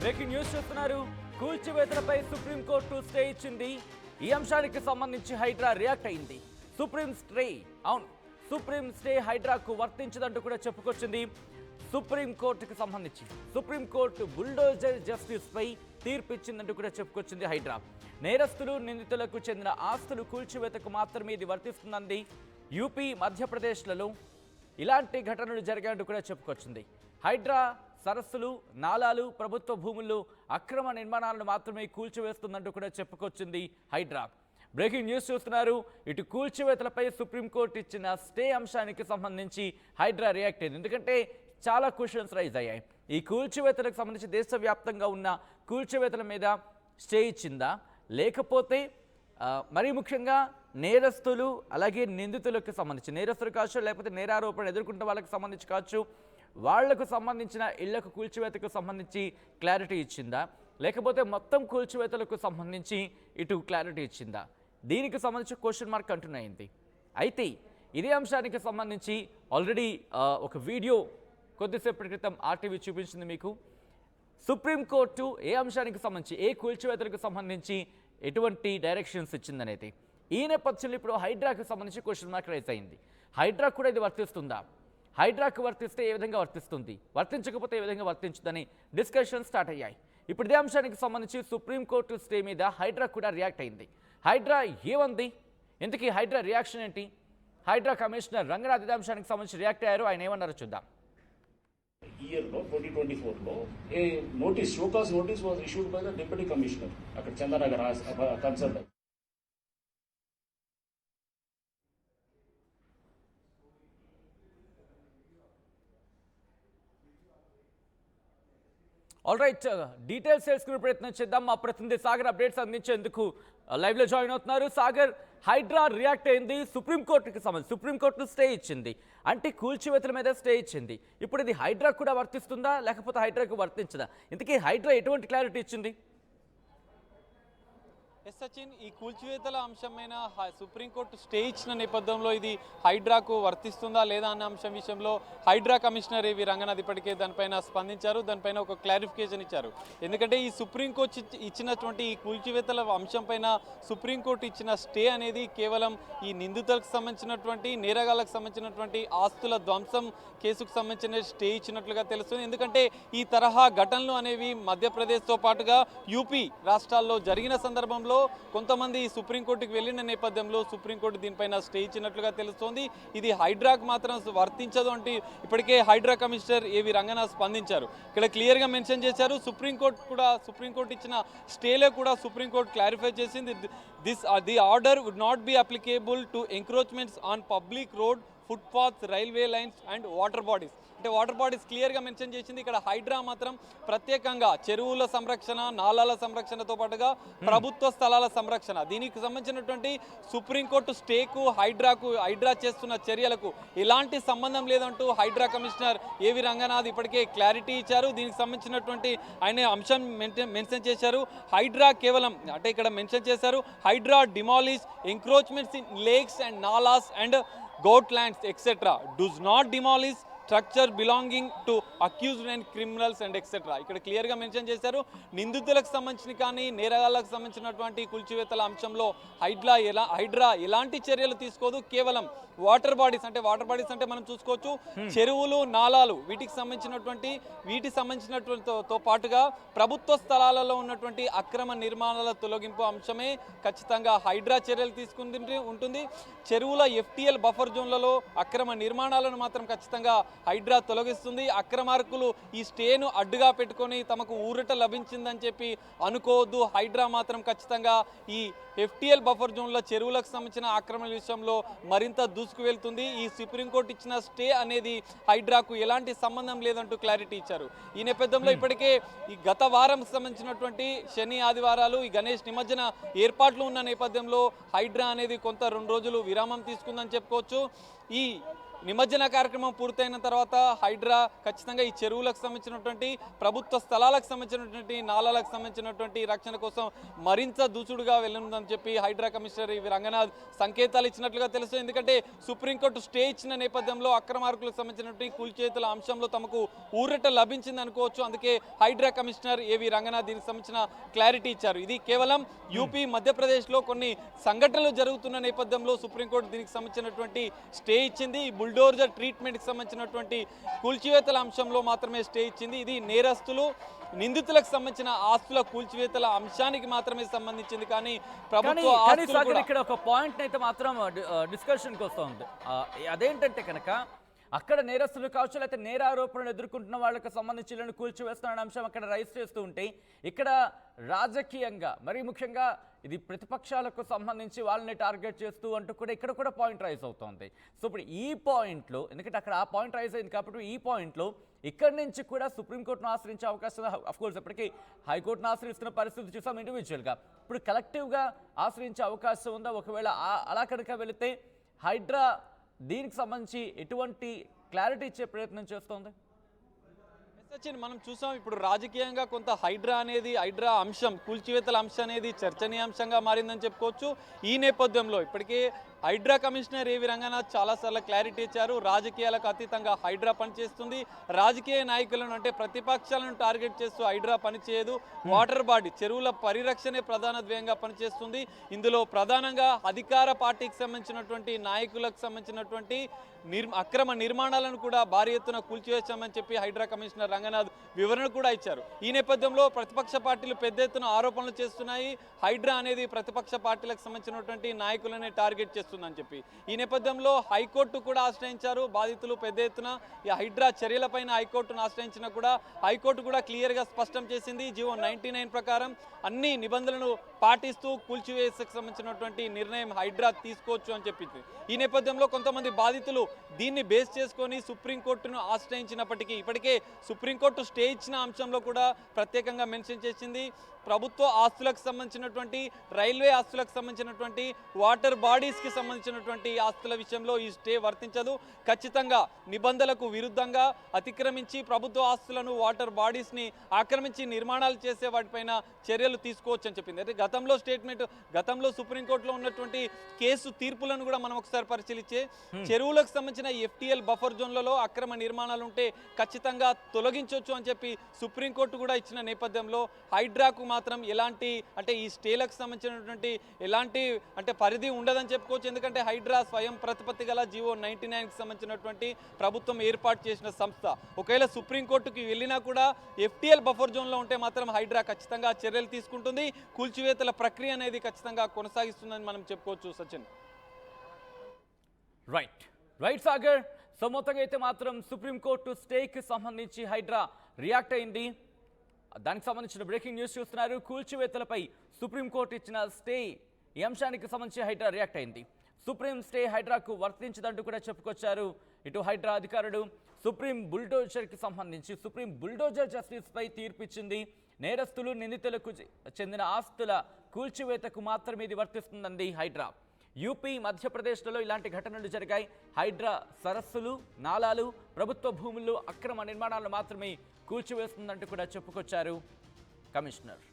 Breaking news చూస్తున్నారు. కూల్చివేతలపై supreme court stay ఇచ్చింది. ఈ అంశానికి సంబంధించి హైడ్రా రియాక్ట్ అయింది. సుప్రీం స్టే హైడ్రాకు వర్తించదంటూ కూడా చెప్పుకొచ్చింది. సుప్రీంకోర్టుకు సంబంధించి సుప్రీంకోర్టు బుల్డోజర్ జస్టిస్ పై తీర్పు ఇచ్చిందంటూ కూడా చెప్పుకొచ్చింది హైడ్రా. నేరస్తులు నిందితులకు చెందిన ఆస్తులు కూల్చివేతకు మాత్రమే ఇది వర్తిస్తుందంది. యూపీ మధ్యప్రదేశ్లలో ఇలాంటి ఘటనలు జరిగాయంటూ కూడా చెప్పుకొచ్చింది. హైడ్రా సరస్సులు, నాలాలు, ప్రభుత్వ భూముల్లో అక్రమ నిర్మాణాలను మాత్రమే కూల్చివేస్తుందంటూ కూడా చెప్పుకొచ్చింది హైడ్రా. బ్రేకింగ్ న్యూస్ చూస్తున్నారు. ఇటు కూల్చివేతలపై సుప్రీంకోర్టు ఇచ్చిన స్టే అంశానికి సంబంధించి హైడ్రా రియాక్ట్ అయింది. ఎందుకంటే చాలా క్వశ్చన్స్ రైజ్ అయ్యాయి. ఈ కూల్చివేతలకు సంబంధించి దేశవ్యాప్తంగా ఉన్న కూల్చివేతల మీద స్టే ఇచ్చిందా, లేకపోతే మరీ ముఖ్యంగా నేరస్తులు అలాగే నిందితులకు సంబంధించి, నేరస్తులు కావచ్చు లేకపోతే నేరారోపణ ఎదుర్కొంటున్న వాళ్ళకి సంబంధించి కావచ్చు, వాళ్లకు సంబంధించిన ఇళ్లకు కూల్చివేతకు సంబంధించి క్లారిటీ ఇచ్చిందా, లేకపోతే మొత్తం కూల్చివేతలకు సంబంధించి ఇటు క్లారిటీ ఇచ్చిందా? దీనికి సంబంధించి క్వశ్చన్ మార్క్ అంటున్నాయింది. అయితే ఇదే అంశానికి సంబంధించి ఆల్రెడీ ఒక వీడియో కొద్దిసేపటి క్రితం ఆర్టీవీ చూపించింది మీకు. సుప్రీంకోర్టు ఏ అంశానికి సంబంధించి, ఏ కూల్చివేతలకు సంబంధించి ఎటువంటి డైరెక్షన్స్ ఇచ్చిందనేది. ఈ నేపథ్యంలో ఇప్పుడు హైడ్రాకు సంబంధించి క్వశ్చన్ మార్క్ రైజ్ అయింది. హైడ్రా కూడా ఇది వర్తిస్తుందా? హైడ్రాకు వర్తిస్తే ఏ విధంగా వర్తిస్తుంది, వర్తించకపోతే ఏ విధంగా వర్తించుదని డిస్కషన్ స్టార్ట్ అయ్యాయి. ఇప్పుడు ఇదే అంశానికి సంబంధించి సుప్రీంకోర్టు స్టే మీద హైడ్రా కూడా రియాక్ట్ అయింది. హైడ్రా ఏమంది, ఇంతకీ హైడ్రా రియాక్షన్ ఏంటి? హైడ్రా కమిషనర్ రంగనాథ్ ఇదే అంశానికి సంబంధించి రియాక్ట్ అయ్యారు. ఆయన ఏమన్నారో చూద్దాం. ఇయర్ లో 2024 లో a notice, show cause notice was issued by the deputy commissioner అక్కడ Chandranagar concern. All right, details తెలుసుకునే ప్రయత్నం చేద్దాం. మా ప్రతినిధి సాగర్ అప్డేట్స్ అందించేందుకు లైవ్లో జాయిన్ అవుతున్నారు. సాగర్, హైడ్రా రియాక్ట్ అయింది సుప్రీంకోర్టుకి సంబంధించి. సుప్రీంకోర్టు స్టే ఇచ్చింది, అంటే కూల్చివేతల మీద స్టే ఇచ్చింది. ఇప్పుడు ఇది హైడ్రా కూడా వర్తిస్తుందా, లేకపోతే హైడ్రాకు వర్తించదా? ఇంతకీ హైడ్రా ఎటువంటి క్లారిటీ ఇచ్చింది? ఎస్ సచిన్, ఈ కూల్చివేతల అంశమైన సుప్రీంకోర్టు స్టే ఇచ్చిన నేపథ్యంలో ఇది హైడ్రాకు వర్తిస్తుందా లేదా అన్న అంశం విషయంలో హైడ్రా కమిషనర్ ఏవి రంగనాథ్ ఇప్పటికే దానిపైన స్పందించారు. దానిపైన ఒక క్లారిఫికేషన్ ఇచ్చారు. ఎందుకంటే ఈ సుప్రీంకోర్టు ఇచ్చినటువంటి ఈ కూల్చివేతల అంశం పైన సుప్రీంకోర్టు ఇచ్చిన స్టే అనేది కేవలం ఈ నిందితులకు సంబంధించినటువంటి, నేరగాళ్లకు సంబంధించినటువంటి ఆస్తుల ధ్వంసం కేసుకు సంబంధించిన స్టే ఇచ్చినట్లుగా తెలుస్తుంది. ఎందుకంటే ఈ తరహా ఘటనలు అనేవి మధ్యప్రదేశ్తో పాటుగా యూపీ రాష్ట్రాల్లో జరిగిన సందర్భంలో కొంతమంది సుప్రీంకోర్టుకు వెళ్లిన నేపథ్యంలో సుప్రీంకోర్టు దీనిపైన స్టే ఇచ్చినట్లుగా తెలుస్తోంది. ఇది హైడ్రాకు మాత్రం వర్తించదు అంటే ఇప్పటికే హైడ్రా కమిషనర్ ఏవి రంగనాథ్ స్పందించారు. ఇక్కడ క్లియర్గా మెన్షన్ చేశారు. సుప్రీంకోర్టు ఇచ్చిన స్టేలో కూడా సుప్రీంకోర్టు క్లారిఫై చేసింది. The order would not be applicable to encroachments on public road, footpaths, railway lines and water bodies. అంటే వాటర్ బాడీస్ క్లియర్గా మెన్షన్ చేసింది. ఇక్కడ హైడ్రా మాత్రం ప్రత్యేకంగా చెరువుల సంరక్షణ, నాలాల సంరక్షణతో పాటుగా ప్రభుత్వ స్థలాల సంరక్షణ, దీనికి సంబంధించినటువంటి సుప్రీంకోర్టు స్టేకు హైడ్రా చేస్తున్న చర్యలకు ఎలాంటి సంబంధం లేదంటూ హైడ్రా కమిషనర్ ఏవి రంగనాథ్ ఇప్పటికే క్లారిటీ ఇచ్చారు. దీనికి సంబంధించినటువంటి ఆయన అంశం మెన్షన్ చేశారు. హైడ్రా కేవలం అంటే ఇక్కడ మెన్షన్ చేశారు, Hydraa demolish encroachments in lakes and నాలాస్ and goat lands etc. does not demolish structure belonging to accused and criminals and etcetera. ఇక్కడ క్లియర్గా మెన్షన్ చేశారు. నిందితులకు సంబంధించిన కానీ నేరగాళ్లకు సంబంధించినటువంటి కూల్చివేతల అంశంలో హైడ్రా ఎలాంటి చర్యలు తీసుకోదు. కేవలం వాటర్ బాడీస్ అంటే మనం చూసుకోవచ్చు చెరువులు, నాలాలు, వీటికి సంబంధించినటువంటి పాటుగా ప్రభుత్వ స్థలాలలో ఉన్నటువంటి అక్రమ నిర్మాణాల తొలగింపు అంశమే ఖచ్చితంగా హైడ్రా చర్యలు తీసుకుంటూ ఉంటుంది. చెరువుల FTL బఫర్ జోన్లలో అక్రమ నిర్మాణాలను మాత్రం ఖచ్చితంగా హైడ్రా తొలగిస్తుంది. అక్రమార్కులు ఈ స్టేను అడ్డుగా పెట్టుకొని తమకు ఊరట లభించిందని చెప్పి అనుకోవద్దు. హైడ్రా మాత్రం ఖచ్చితంగా ఈ FTL బఫర్ జోన్ల చెరువులకు సంబంధించిన ఆక్రమణ విషయంలో మరింత దూసుకు వెళ్తుంది. ఈ సుప్రీంకోర్టు ఇచ్చిన స్టే అనేది హైడ్రాకు ఎలాంటి సంబంధం లేదంటూ క్లారిటీ ఇచ్చారు. ఈ నేపథ్యంలో ఇప్పటికే ఈ గత వారం సంబంధించినటువంటి శని, ఆదివారాలు ఈ గణేష్ నిమజ్జన ఏర్పాట్లు ఉన్న నేపథ్యంలో హైడ్రా అనేది కొంత 2 రోజులు విరామం తీసుకుందని చెప్పుకోవచ్చు. ఈ నిమజ్జన కార్యక్రమం పూర్తయిన తర్వాత హైడ్రా ఖచ్చితంగా ఈ చెరువులకు సంబంధించినటువంటి ప్రభుత్వ స్థలాలకు సంబంధించినటువంటి నాలాలకు సంబంధించినటువంటి రక్షణ కోసం మరింత దూసుడుగా వెళ్ళనుందని చెప్పి హైడ్రా కమిషనర్ రంగనాథ్ సంకేతాలు ఇచ్చినట్లుగా తెలుసు. ఎందుకంటే సుప్రీంకోర్టు స్టే ఇచ్చిన నేపథ్యంలో అక్రమార్కులకు సంబంధించినటువంటి కూల్చేతుల అంశంలో తమకు ఊరట లభించింది అనుకోవచ్చు. అందుకే హైడ్రా కమిషనర్ ఏవి రంగనాథ్ దీనికి సంబంధించిన క్లారిటీ ఇచ్చారు. ఇది కేవలం యూపీ మధ్యప్రదేశ్లో కొన్ని సంఘటనలు జరుగుతున్న నేపథ్యంలో సుప్రీంకోర్టు దీనికి సంబంధించినటువంటి స్టే ఇచ్చింది. ఈ బుల్డోజర్ ట్రీట్మెంట్కి సంబంధించినటువంటి కూల్చివేతల అంశంలో మాత్రమే స్టే ఇచ్చింది. ఇది నేరస్తులు నిందితులకు సంబంధించిన ఆస్తుల కూల్చివేతల అంశానికి మాత్రమే సంబంధించింది. కానీ ప్రభుత్వ ఇక్కడ ఒక పాయింట్ అయితే మాత్రం డిస్కషన్కి వస్తుంది. అదేంటంటే కనుక అక్కడ నేరస్తులు కావచ్చు, లేకపోతే నేరారోపణలు ఎదుర్కొంటున్న వాళ్ళకి సంబంధించి కూల్చివేస్తున్న అంశం అక్కడ రైజ్ చేస్తూ ఉంటే, ఇక్కడ రాజకీయంగా మరి ముఖ్యంగా ఇది ప్రతిపక్షాలకు సంబంధించి వాళ్ళని టార్గెట్ చేస్తూ అంటూ కూడా ఇక్కడ కూడా పాయింట్ రైజ్ అవుతుంది. సో ఇప్పుడు ఈ పాయింట్లో, ఎందుకంటే అక్కడ ఆ పాయింట్ రైజ్ అయింది కాబట్టి ఈ పాయింట్లో ఇక్కడి నుంచి కూడా సుప్రీంకోర్టును ఆశ్రయించే అవకాశం, అఫ్కోర్స్ ఇప్పటికీ హైకోర్టును ఆశ్రయిస్తున్న పరిస్థితి చూసాం ఇండివిజువల్గా. ఇప్పుడు కలెక్టివ్గా ఆశ్రయించే అవకాశం ఉందా? ఒకవేళ అలా కనుక వెళితే హైడ్రా దీనికి సంబంధించి ఎటువంటి క్లారిటీ ఇచ్చే ప్రయత్నం చేస్తోంది? సచిన్, మనం చూసాం ఇప్పుడు రాజకీయంగా కొంత హైడ్రా అంశం, కూల్చివేతల అంశం అనేది చర్చనీయాంశంగా మారిందని చెప్పుకోవచ్చు. ఈ నేపథ్యంలో ఇప్పటికే హైడ్రా కమిషనర్ ఏవి రంగనాథ్ చాలాసార్లు క్లారిటీ ఇచ్చారు. రాజకీయాలకు అతీతంగా హైడ్రా పనిచేస్తుంది. రాజకీయ నాయకులను అంటే ప్రతిపక్షాలను టార్గెట్ చేస్తూ హైడ్రా పనిచేయదు. వాటర్ బాడీ, చెరువుల పరిరక్షణే ప్రధాన ధ్యేయంగా పనిచేస్తుంది. ఇందులో ప్రధానంగా అధికార పార్టీకి సంబంధించినటువంటి నాయకులకు సంబంధించినటువంటి అక్రమ నిర్మాణాలను కూడా భారీ ఎత్తున కూల్చివేశామని చెప్పి హైడ్రా కమిషనర్ రంగనాథ్ వివరణ కూడా ఇచ్చారు. ఈ నేపథ్యంలో ప్రతిపక్ష పార్టీలు పెద్ద ఎత్తున ఆరోపణలు చేస్తున్నాయి. హైడ్రా అనేది ప్రతిపక్ష పార్టీలకు సంబంధించినటువంటి నాయకులనే టార్గెట్ చేస్తుందని చెప్పి. ఈ నేపథ్యంలో హైకోర్టు కూడా ఆశ్రయించారు బాధితులు పెద్ద ఎత్తున. ఈ హైడ్రా చర్యలపైన హైకోర్టును ఆశ్రయించినా కూడా హైకోర్టు కూడా క్లియర్గా స్పష్టం చేసింది. జీవో 99 ప్రకారం అన్ని నిబంధనలను పాటిస్తూ కూల్చివేసకు సంబంధించినటువంటి నిర్ణయం హైడ్రా తీసుకోవచ్చు అని చెప్పింది. ఈ నేపథ్యంలో కొంతమంది బాధితులు దీన్ని బేస్ చేసుకొని సుప్రీంకోర్టును ఆశ్రయించినప్పటికీ ఇప్పటికే సుప్రీంకోర్టు స్టే ఇచ్చిన అంశంలో కూడా ప్రత్యేకంగా మెన్షన్ చేసింది. ప్రభుత్వ ఆస్తులకు సంబంధించినటువంటి, రైల్వే ఆస్తులకు సంబంధించినటువంటి, వాటర్ బాడీస్కి సంబంధించినటువంటి ఆస్తుల విషయంలో ఈ స్టే వర్తించదు. ఖచ్చితంగా నిబంధనలకు విరుద్ధంగా అతిక్రమించి ప్రభుత్వ ఆస్తులను, వాటర్ బాడీస్ని ఆక్రమించి నిర్మాణాలు చేసే వాటిపైన చర్యలు తీసుకోవచ్చు అని చెప్పింది. అయితే గతంలో సుప్రీంకోర్టులో ఉన్నటువంటి కేసు తీర్పులను కూడా మనం ఒకసారి పరిశీలించే, చెరువులకు సంబంధించిన ఎఫ్టీఎల్ బఫర్ జోన్లలో అక్రమ నిర్మాణాలు ఉంటే ఖచ్చితంగా తొలగించవచ్చు అని చెప్పి సుప్రీంకోర్టు కూడా ఇచ్చిన నేపథ్యంలో హైడ్రాకు మాత్రం ఎలాంటి ఈ స్టేలకు సంబంధించినటువంటి ఎలాంటి పరిధి ఉండదని చెప్పుకోవచ్చు. ఎందుకంటే హైడ్రా స్వయం ప్రతిపత్తి గల జీవో 99కి సంబంధించినటువంటి ప్రభుత్వం ఏర్పాటు చేసిన సంస్థ. ఒకవేళ సుప్రీంకోర్టుకి వెళ్ళినా కూడా ఎఫ్టీఎల్ బఫర్ జోన్లో ఉంటే మాత్రం హైడ్రా ఖచ్చితంగా చర్యలు తీసుకుంటుంది. కూల్చివేతల ప్రక్రియ అనేది ఖచ్చితంగా కొనసాగిస్తుందని మనం చెప్పుకోవచ్చు. సచిన్, రైట్ సాగర్. సో మొత్తంగా అయితే మాత్రం సుప్రీంకోర్టు స్టేకి సంబంధించి హైడ్రా రియాక్ట్ అయింది. దానికి సంబంధించిన బ్రేకింగ్ న్యూస్ చూస్తున్నారు. కూల్చివేతలపై సుప్రీంకోర్టు ఇచ్చిన స్టే, ఈ అంశానికి సంబంధించి హైడ్రా రియాక్ట్ అయింది. సుప్రీం స్టే హైడ్రాకు వర్తించదంటూ కూడా చెప్పుకొచ్చారు ఇటు హైడ్రా అధికారులు. సుప్రీం బుల్డోజర్కి సంబంధించి సుప్రీం బుల్డోజర్ జస్టిస్పై తీర్పిచ్చింది. నేరస్తులు, నిందితులకు చెందిన ఆస్తుల కూల్చివేతకు మాత్రమే ఇది వర్తిస్తుందంది హైడ్రా. యూపీ, మధ్యప్రదేశ్లలో ఇలాంటి ఘటనలు జరిగాయి. హైడ్రా సరస్సులు, నాలాలు, ప్రభుత్వ భూముల్లో అక్రమ నిర్మాణాలను మాత్రమే కూల్చివేస్తుందంటూ కూడా చెప్పుకొచ్చారు కమిషనర్.